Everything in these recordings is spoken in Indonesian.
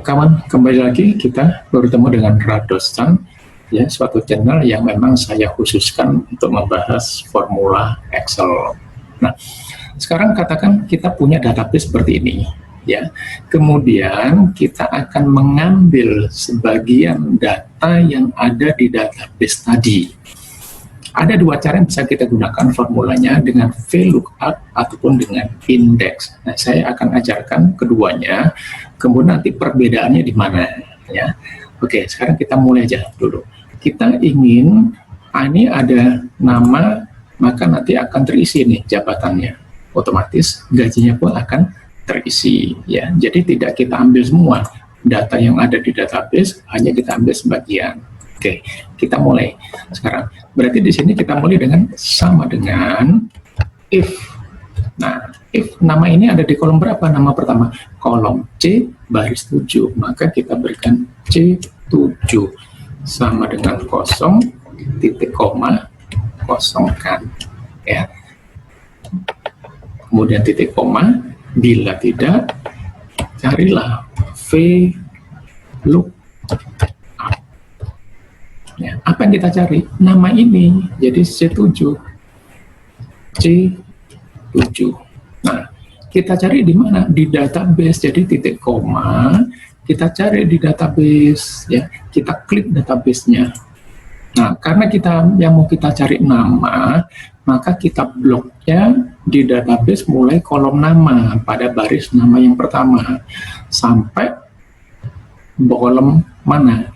kawan, kembali lagi kita bertemu dengan Radosan, ya, suatu channel yang memang saya khususkan untuk membahas formula Excel. Nah, sekarang katakan kita punya database seperti ini, ya. Kemudian kita akan mengambil sebagian data yang ada di database tadi. Ada dua cara yang bisa kita gunakan formulanya, dengan VLOOKUP ataupun dengan index. Nah, saya akan ajarkan keduanya, kemudian nanti perbedaannya di mana, ya. Oke, sekarang kita mulai aja dulu. Kita ingin, ini ada nama, maka nanti akan terisi nih jabatannya. Otomatis gajinya pun akan terisi, ya. Jadi tidak kita ambil semua data yang ada di database, hanya kita ambil sebagian. Oke, kita mulai sekarang. Berarti di sini kita mulai dengan sama dengan if. Nah, if nama ini ada di kolom berapa? Nama pertama kolom C baris 7, maka kita berikan C7 sama dengan kosong titik koma kosongkan, ya. Kemudian titik koma. Bila tidak, carilah VLOOKUP. Ya, apa yang kita cari? Nama ini, jadi C7. C7. Nah, kita cari di mana? Di database, jadi titik koma, kita cari di database, ya. Kita klik database-nya. Nah, karena yang mau kita cari nama, maka kita bloknya di database mulai kolom nama pada baris nama yang pertama sampai kolom mana.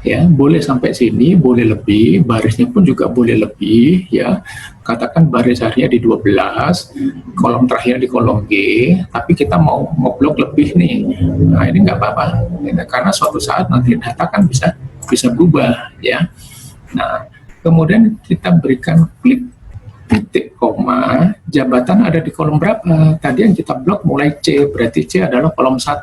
Ya, boleh sampai sini, boleh lebih, barisnya pun juga boleh lebih, ya. Katakan baris harinya di 12, kolom terakhir di kolom G, tapi kita mau blok lebih nih. Nah, ini nggak apa-apa, karena suatu saat nanti data kan bisa berubah, ya. Nah, kemudian kita berikan klik titik koma, jabatan ada di kolom berapa? Tadi yang kita blok mulai C, berarti C adalah kolom 1.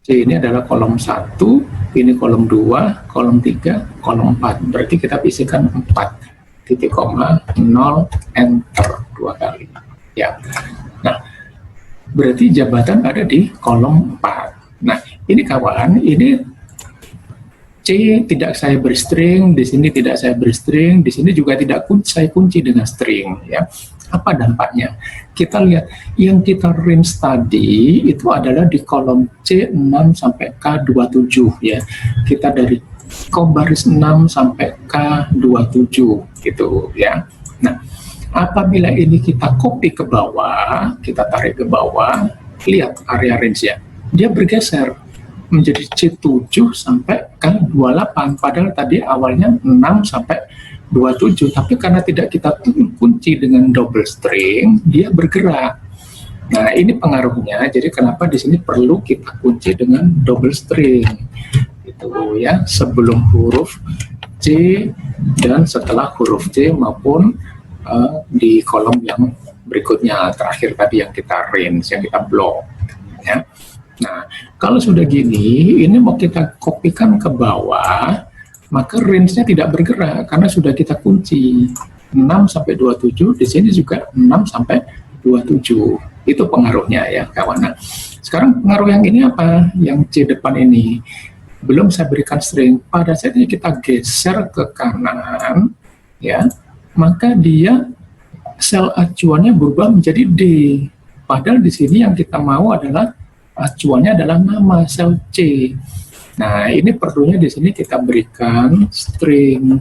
C ini adalah kolom 1, ini kolom 2, kolom 3, kolom 4. Berarti kita isikan 4, titik koma, 0, enter 2 kali. Ya. Nah, berarti jabatan ada di kolom 4. Nah, ini kawan, ini C tidak saya beri string, di sini tidak saya beri string, di sini juga tidak saya kunci dengan string, ya. Apa dampaknya? Kita lihat yang kita rinse tadi itu adalah di kolom C6 sampai K27, ya. Kita dari baris 6 sampai K27 gitu, ya. Nah, apabila ini kita copy ke bawah, kita tarik ke bawah, lihat area range-nya. Dia bergeser menjadi C7 sampai K28, padahal tadi awalnya 6 sampai 27, tapi karena tidak kita kunci dengan double string, dia bergerak. Nah, ini pengaruhnya. Jadi kenapa di sini perlu kita kunci dengan double string, itu, ya, sebelum huruf C dan setelah huruf C maupun di kolom yang berikutnya terakhir tadi yang kita range, yang kita block, ya. Nah, kalau sudah gini, ini mau kita kopikan ke bawah, maka range-nya tidak bergerak karena sudah kita kunci 6 sampai 27, di sini juga 6 sampai 27. Itu pengaruhnya, ya, kawan. Nah, sekarang pengaruh yang ini apa? Yang C depan ini. Belum saya berikan string. Pada saat ini kita geser ke kanan, ya, maka dia sel acuannya berubah menjadi D. Padahal di sini yang kita mau adalah acuannya adalah nama sel C. Nah, ini perlunya di sini kita berikan string,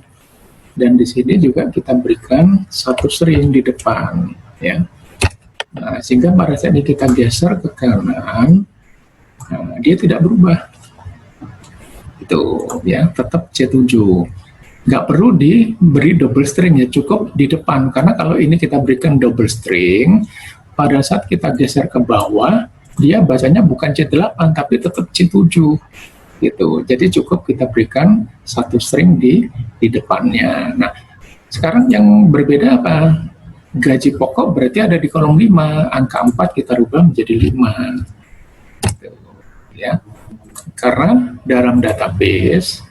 dan di sini juga kita berikan satu string di depan, ya. Nah, sehingga pada saat ini kita geser ke kanan, nah, dia tidak berubah. Itu, ya, tetap C7. Nggak perlu diberi double string, ya, cukup di depan, karena kalau ini kita berikan double string, pada saat kita geser ke bawah, dia bacanya bukan C8 tapi tetap C7 gitu. Jadi cukup kita berikan satu string di depannya. Nah, sekarang yang berbeda apa? Gaji pokok berarti ada di kolom 5, angka 4 kita rubah menjadi 5 gitu, ya. Karena dalam database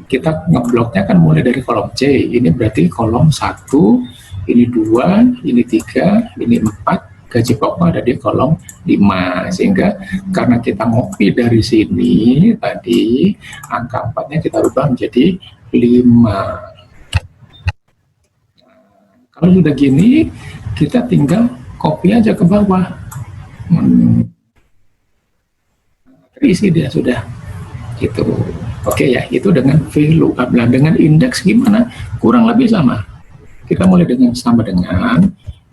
kita ngebloknya kan mulai dari kolom C, ini berarti kolom 1, ini 2, ini 3, ini 4, gaji pokok ada di kolom 5, sehingga karena kita ngopi dari sini tadi angka 4-nya kita rubah menjadi 5. Kalau sudah gini kita tinggal copy aja ke bawah, terisi dia sudah gitu. Oke ya, itu dengan VLOOKUP. Nah, dengan indeks gimana? Kurang lebih sama. Kita mulai dengan sama dengan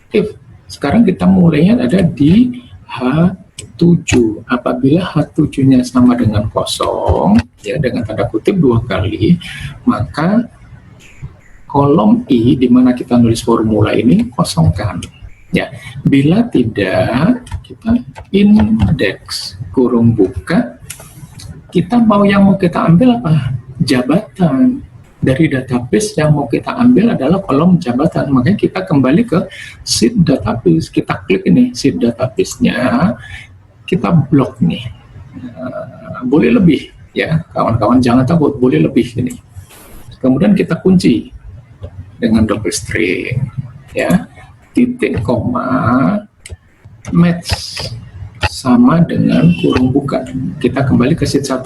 if. Sekarang kita mulainya ada di H7. Apabila H7-nya sama dengan kosong, ya dengan tanda kutip 2 kali, maka kolom I di mana kita nulis formula ini kosongkan. Ya, bila tidak, kita indeks kurung buka. Kita yang mau kita ambil apa? Jabatan. Dari database yang mau kita ambil adalah kolom jabatan. Makanya kita kembali ke sheet database. Kita klik ini sheet database-nya. Kita blok nih. Boleh lebih ya, kawan-kawan jangan takut, boleh lebih ini. Kemudian kita kunci dengan double string ya. Titik koma match sama dengan kurung buka. Kita kembali ke sheet 1.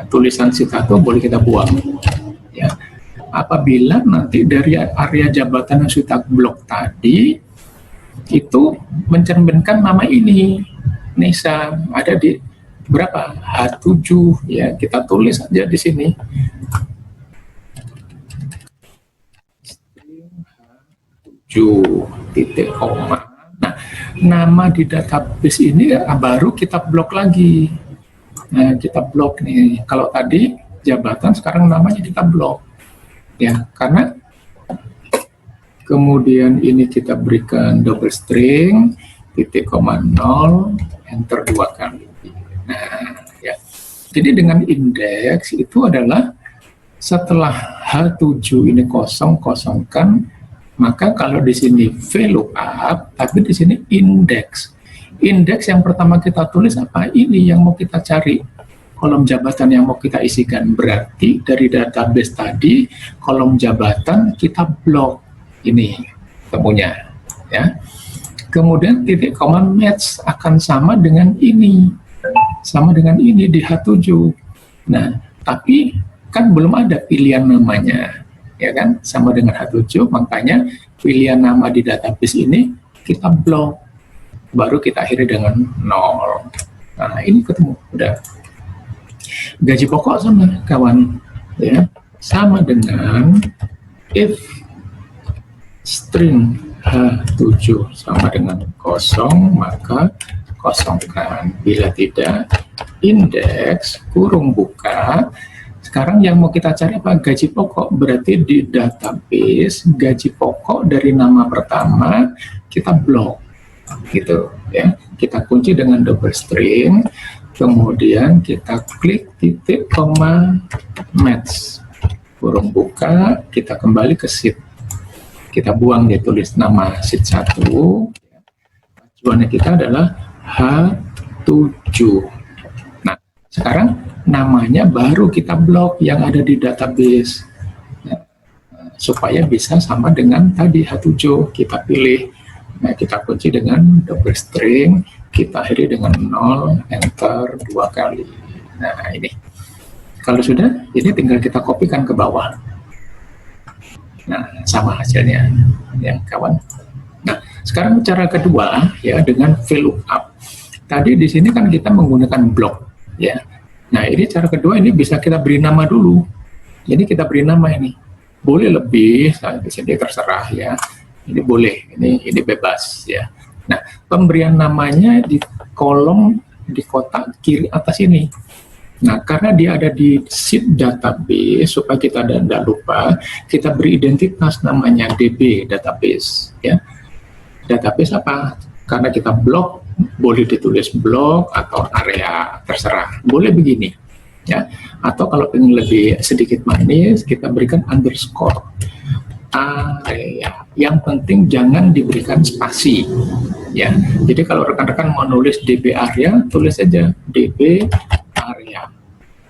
Tulisan sheet 1 boleh kita buang ya. Apabila nanti dari area jabatan yang sudah blok tadi itu mencerminkan nama ini Nesa ada di berapa? H7 ya, kita tulis aja di sini. Titik koma. Nah, nama di database ini baru kita blok lagi. Nah, kita blok nih. Kalau tadi jabatan, sekarang namanya kita blok. Ya, karena kemudian ini kita berikan double string, titik koma 0, enter 2 kali. Nah, ya. Jadi dengan indeks itu adalah setelah H7 ini kosong, kosongkan, maka kalau di sini VLOOKUP, tapi di sini indeks. Indeks yang pertama kita tulis apa? Ini yang mau kita cari. Kolom jabatan yang mau kita isikan. Berarti dari database tadi, kolom jabatan kita blok. Ini temunya. Ya. Kemudian titik koma match akan sama dengan ini. Sama dengan ini di H7. Nah, tapi kan belum ada pilihan namanya. Ya kan? Sama dengan H7, makanya pilihan nama di database ini kita blok. Baru kita akhiri dengan 0. Nah, ini ketemu, udah. Gaji pokok sama, kawan. Ya, sama dengan if string H7 sama dengan kosong, maka kosongkan. Bila tidak, indeks kurung buka. Sekarang yang mau kita cari apa? Gaji pokok. Berarti di database gaji pokok dari nama pertama kita blok. Gitu ya, kita kunci dengan double string, kemudian kita klik titik koma match kurung buka, kita kembali ke sheet, kita buang dia tulis nama sheet 1. Tujuannya kita adalah H7. Nah, sekarang namanya baru kita blok yang ada di database ya, supaya bisa sama dengan tadi H7. Kita pilih. Nah, kita kunci dengan double string, kita akhiri dengan 0, enter 2 kali. Nah, ini. Kalau sudah, ini tinggal kita kopikan ke bawah. Nah, sama hasilnya, ya kawan. Nah, sekarang cara kedua, ya dengan VLOOKUP. Tadi di sini kan kita menggunakan blok, ya. Nah, ini cara kedua, ini bisa kita beri nama dulu. Jadi kita beri nama ini. Boleh lebih, nah, di sini terserah ya. Ini boleh, ini bebas ya. Nah, pemberian namanya di kolom di kotak kiri atas ini. Nah, karena dia ada di sheet database, supaya kita tidak lupa, kita beri identitas namanya DB database ya. Database apa? Karena kita blok, boleh ditulis blok atau area, terserah. Boleh begini ya. Atau kalau ingin lebih sedikit manis, kita berikan underscore. Area. Yang penting jangan diberikan spasi ya. Jadi kalau rekan-rekan mau nulis DB area, tulis saja DB area.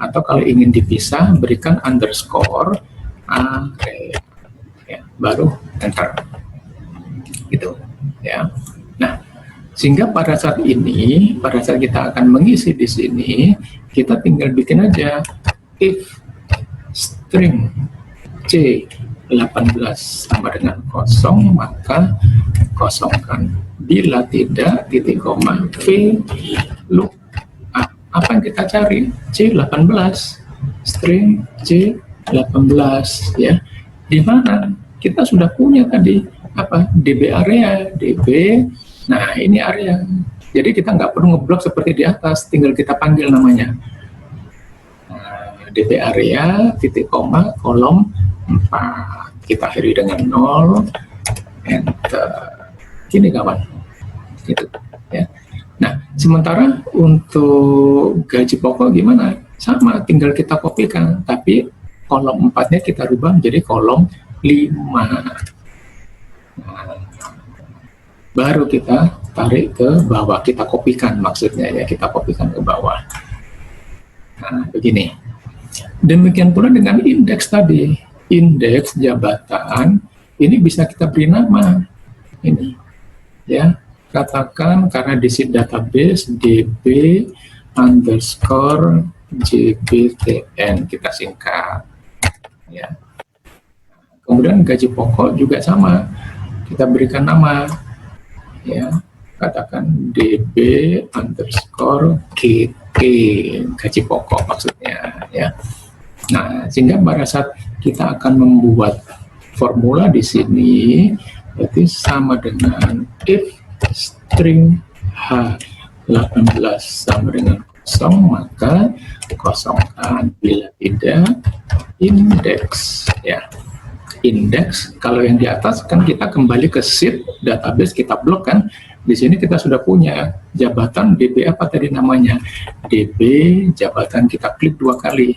Atau kalau ingin dipisah, berikan underscore area ya, baru enter gitu ya. Nah, Sehingga pada saat ini, pada saat kita akan mengisi di sini, kita tinggal bikin aja if string C 18 sama dengan 0, maka kosongkan. Bila tidak, titik koma, V look up. Apa yang kita cari? C 18, string C 18, ya. Di mana kita sudah punya tadi apa? DB area, DB. Nah, ini area. Jadi kita nggak perlu ngeblok seperti di atas, tinggal kita panggil namanya. Nah, DB area, titik koma, kolom 4. Kita akhiri dengan 0, enter. Gini kawan. Gitu, ya. Nah, sementara untuk gaji pokok gimana? Sama, tinggal kita kopikan, tapi kolom 4-nya kita rubah menjadi kolom 5. Nah, baru kita tarik ke bawah, kita kopikan maksudnya ya, kita kopikan ke bawah. Nah, begini. Demikian pula dengan indeks tadi, indeks jabatan ini bisa kita beri nama ini, ya. Katakan karena di sheet database db underscore jbtn, kita singkat, ya. Kemudian gaji pokok juga sama, kita berikan nama, ya, katakan db underscore GP, gaji pokok maksudnya, ya. Nah, sehingga pada saat kita akan membuat formula di sini, berarti sama dengan if string h 18 sama dengan 0, maka kosongkan. Bila tidak, indeks, ya. Indeks, kalau yang di atas kan kita kembali ke sheet database, kita blok kan. Di sini kita sudah punya jabatan DB apa tadi namanya? DB jabatan, kita klik 2 kali.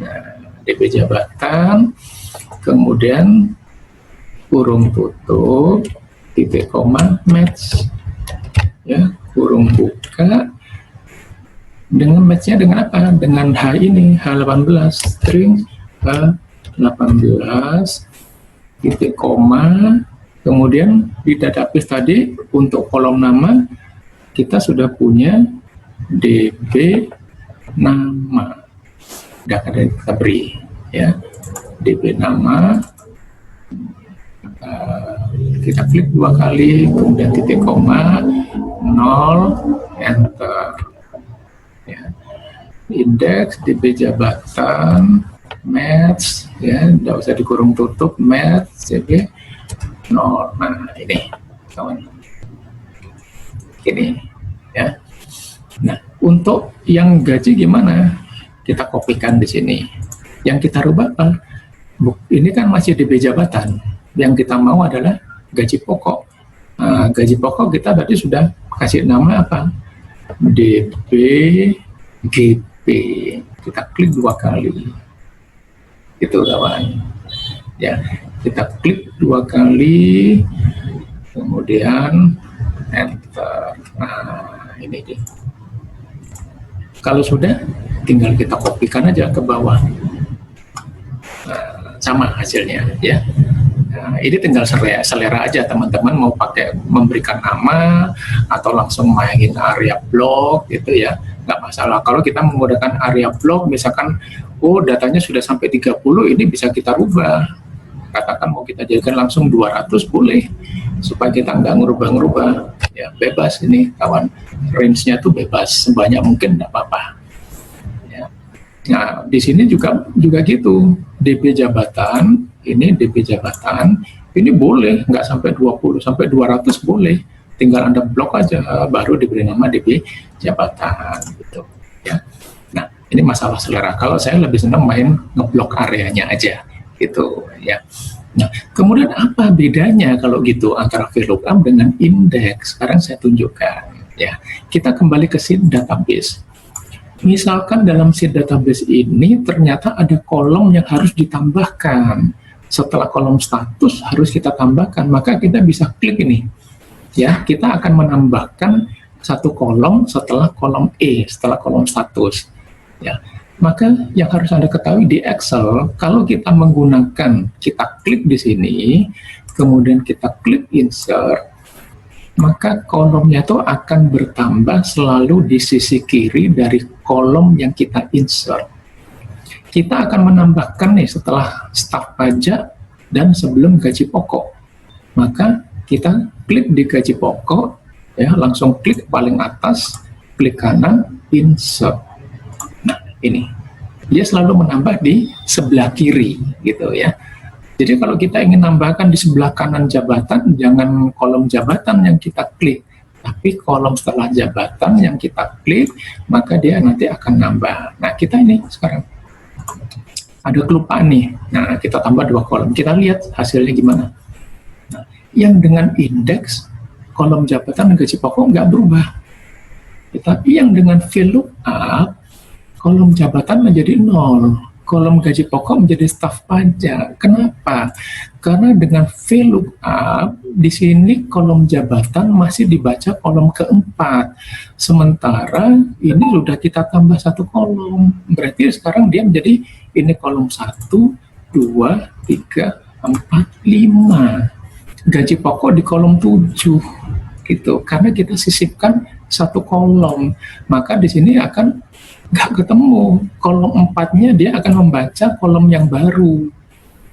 Nah, DB jabatan, kemudian kurung tutup, titik koma, match, ya, kurung buka, dengan matchnya dengan apa? Dengan H ini, H18, string H18, titik koma, kemudian di database tadi untuk kolom nama kita sudah punya DB nama, sudah ada kita beri, ya, DB nama, kita klik 2 kali, kemudian titik koma, 0, enter, ya. Indeks DB jabatan, match, ya, tidak usah dikurung tutup, match CB 0. Nah, ini kawan, ini, ya. Nah, untuk yang gaji gimana? Kita kopikan di sini. Yang kita rubah apa? Ini kan masih DB jabatan. Yang kita mau adalah gaji pokok. Nah, gaji pokok kita tadi sudah kasih nama apa? DB GP. Kita klik 2 kali. Itu kawan. Ya, kita klik 2 kali, kemudian enter. Nah, ini dia. Kalau sudah, tinggal kita kopikan aja ke bawah. Nah, sama hasilnya, ya. Nah, ini tinggal selera aja teman-teman mau pakai memberikan nama atau langsung mainin area block gitu ya, nggak masalah. Kalau kita menggunakan area block misalkan, oh datanya sudah sampai 30, ini bisa kita rubah. Katakan mau kita jadikan langsung 200 boleh, supaya kita nggak ngerubah-ngerubah, ya, bebas ini kawan, range-nya tuh bebas, sebanyak mungkin nggak apa-apa. Ya. Nah, di sini juga gitu, DB jabatan, ini DB jabatan, ini boleh, nggak sampai 20, sampai 200 boleh, tinggal Anda blok aja, baru diberi nama DB jabatan, gitu, ya. Nah, ini masalah selera, kalau saya lebih senang main ngeblok areanya aja, gitu, ya. Nah, kemudian apa bedanya kalau gitu antara VLOOKUP dengan indeks? Sekarang saya tunjukkan, ya. Kita kembali ke sheet database. Misalkan dalam sheet database ini ternyata ada kolom yang harus ditambahkan. Setelah kolom status harus kita tambahkan, maka kita bisa klik ini. Ya, kita akan menambahkan satu kolom setelah kolom E, setelah kolom status. Ya. Maka yang harus Anda ketahui di Excel, kalau kita menggunakan, kita klik di sini, kemudian kita klik insert, maka kolomnya itu akan bertambah selalu di sisi kiri dari kolom yang kita insert. Kita akan menambahkan nih setelah staf pajak dan sebelum gaji pokok. Maka kita klik di gaji pokok, ya, langsung klik paling atas, klik kanan, insert. Nah, ini. Dia selalu menambah di sebelah kiri, gitu ya. Jadi kalau kita ingin nambahkan di sebelah kanan jabatan, jangan kolom jabatan yang kita klik, tapi kolom setelah jabatan yang kita klik, maka dia nanti akan nambah. Nah, kita ini sekarang ada kelupaan nih. Nah, kita tambah 2 kolom. Kita lihat hasilnya gimana. Nah, yang dengan indeks, kolom jabatan dan gaji pokok nggak berubah. Tetapi yang dengan VLOOKUP, kolom jabatan menjadi 0. Kolom gaji pokok menjadi staf pajak. Kenapa? Karena dengan VLOOKUP, di sini kolom jabatan masih dibaca kolom keempat. Sementara ini sudah kita tambah 1 kolom. Berarti sekarang dia menjadi ini kolom 1, 2, 3, 4, 5. Gaji pokok di kolom 7. Gitu. Karena kita sisipkan 1 kolom. Maka di sini akan nggak ketemu kolom 4-nya, dia akan membaca kolom yang baru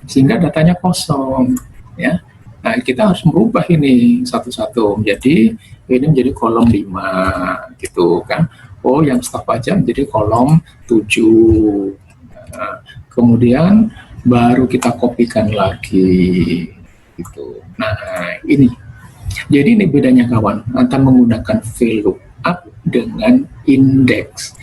sehingga datanya kosong, ya. Nah, kita harus merubah ini satu-satu menjadi ini menjadi kolom 5 gitu kan. Oh, yang staf pajak menjadi kolom 7. Nah, kemudian baru kita kopikan lagi gitu. Nah, ini jadi ini bedanya kawan antara menggunakan VLOOKUP dengan indeks.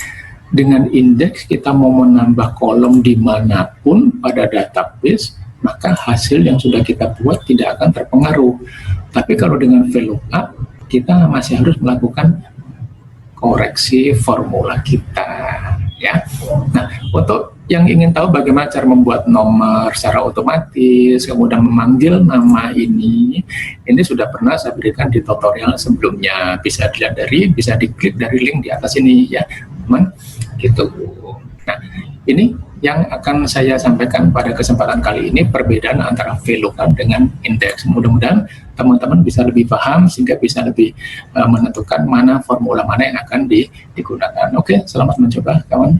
Dengan indeks kita mau menambah kolom dimanapun pada database, maka hasil yang sudah kita buat tidak akan terpengaruh. Tapi kalau dengan VLOOKUP, kita masih harus melakukan koreksi formula kita, ya. Nah, untuk yang ingin tahu bagaimana cara membuat nomor secara otomatis, kemudian memanggil nama ini sudah pernah saya berikan di tutorial sebelumnya. Bisa dilihat bisa diklik dari link di atas ini, ya, teman. Gitu. Nah, ini yang akan saya sampaikan pada kesempatan kali ini, perbedaan antara VLOOKUP dengan indeks. Mudah-mudahan teman-teman bisa lebih paham sehingga bisa lebih menentukan mana formula mana yang akan digunakan. Oke, selamat mencoba kawan.